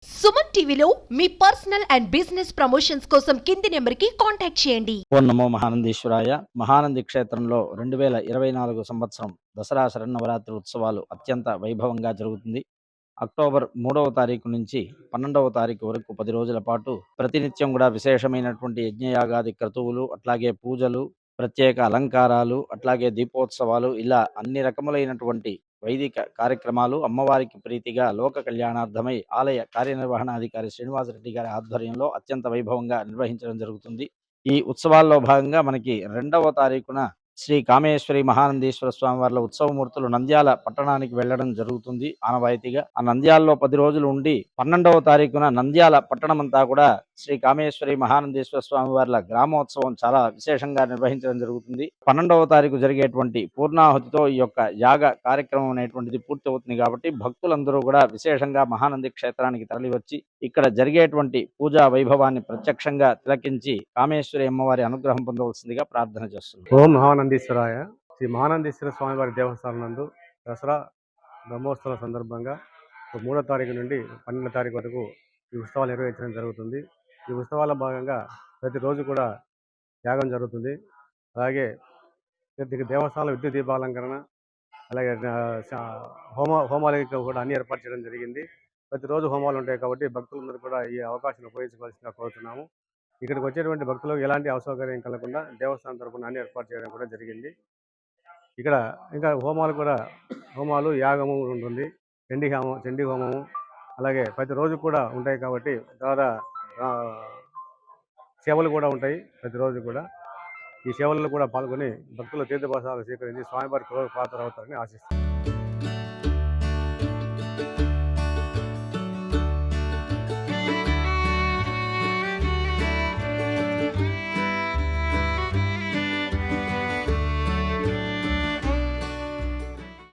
సుమన్ టీవీలో మీ personal and business promotions కోసం కింది నెంబర్కి కాంటాక్ట్ చేయండి. ఓం నమో మహానందీశ్వరాయ. మహానంది క్షేత్రంలో 2024 సంవత్సరం దసరా శరన్నవరాత్రి ఉత్సవాలు అత్యంత వైభవంగా జరుగుతుంది. అక్టోబర్ 3వ తారీఖు నుంచి 12వ తారీఖు వరకు 10 రోజుల పాటు ప్రతినిత్యం కూడా విశేషమైనటువంటి యజ్ఞయాగాది క్రతువులు, అట్లాగే పూజలు, ప్రత్యేక అలంకారాలు, అట్లాగే దీపోత్సవాలు, ఇలా అన్ని రకములైనటువంటి వైదిక కార్యక్రమాలు అమ్మవారికి ప్రీతిగా లోక కళ్యాణార్థమై ఆలయ కార్యనిర్వహణాధికారి శ్రీనివాసరెడ్డి గారి ఆధ్వర్యంలో అత్యంత వైభవంగా నిర్వహించడం జరుగుతుంది. ఈ ఉత్సవాల్లో భాగంగా మనకి 2వ తారీఖున శ్రీ కామేశ్వరి మహానందీశ్వర స్వామి వార్ల ఉత్సవమూర్తులు నంద్యాల పట్టణానికి వెళ్లడం జరుగుతుంది ఆనవాయితీగా. ఆ నంద్యాలలో 10 రోజులు ఉండి 12వ తారీఖున నంద్యాల పట్టణమంతా కూడా శ్రీ కామేశ్వరి మహానందీశ్వర స్వామి వార్ల గ్రామోత్సవం చాలా విశేషంగా నిర్వహించడం జరుగుతుంది. 12వ తారీఖు జరిగేటువంటి పూర్ణాహుతితో ఈ యొక్క యాగ కార్యక్రమం అనేటువంటిది పూర్తి అవుతుంది కాబట్టి భక్తులందరూ కూడా విశేషంగా మహానంది క్షేత్రానికి తరలివచ్చి ఇక్కడ జరిగేటువంటి పూజా వైభవాన్ని ప్రత్యక్షంగా తిలకించి కామేశ్వరి అమ్మవారి అనుగ్రహం పొందవలసిందిగా ప్రార్థన చేస్తున్నారు. ఓం మహానందీశ్వరాయ. శ్రీ మహానందీశ్వర స్వామివారి దేవస్థానం నందు దసరా బ్రహ్మోత్సవం సందర్భంగా 3వ తారీఖు నుండి 12వ తారీఖు వరకు ఈ ఉత్సవాలు నిర్వహించడం జరుగుతుంది. ఈ ఉత్సవాల భాగంగా ప్రతిరోజు కూడా యాగం జరుగుతుంది. అలాగే ప్రతి దేవస్థానంలో విద్యుత్ దీపాలంకరణ, అలాగే హోమాలకి కూడా అన్ని ఏర్పాటు చేయడం జరిగింది. ప్రతిరోజు హోమాలు ఉంటాయి కాబట్టి భక్తులందరూ కూడా ఈ అవకాశాన్ని ఉపయోగించుకోవాల్సిందిగా కోరుతున్నాము. ఇక్కడికి వచ్చేటువంటి భక్తులకు ఎలాంటి అసౌకర్యం కలగకుండా దేవస్థానం తరపున అన్ని ఏర్పాటు చేయడం కూడా జరిగింది. ఇక్కడ ఇంకా హోమాలు, యాగము ఉంటుంది, చండీ హోమము, అలాగే ప్రతిరోజు కూడా ఉంటాయి కాబట్టి సేవలు కూడా ఉంటాయి. ప్రతిరోజు కూడా ఈ సేవల్లో కూడా పాల్గొని భక్తుల తీర్థప్రసాదాలు స్వీకరించి స్వామివారి కృపకు పాత్రలవుతారని ఆశిస్తున్నాను.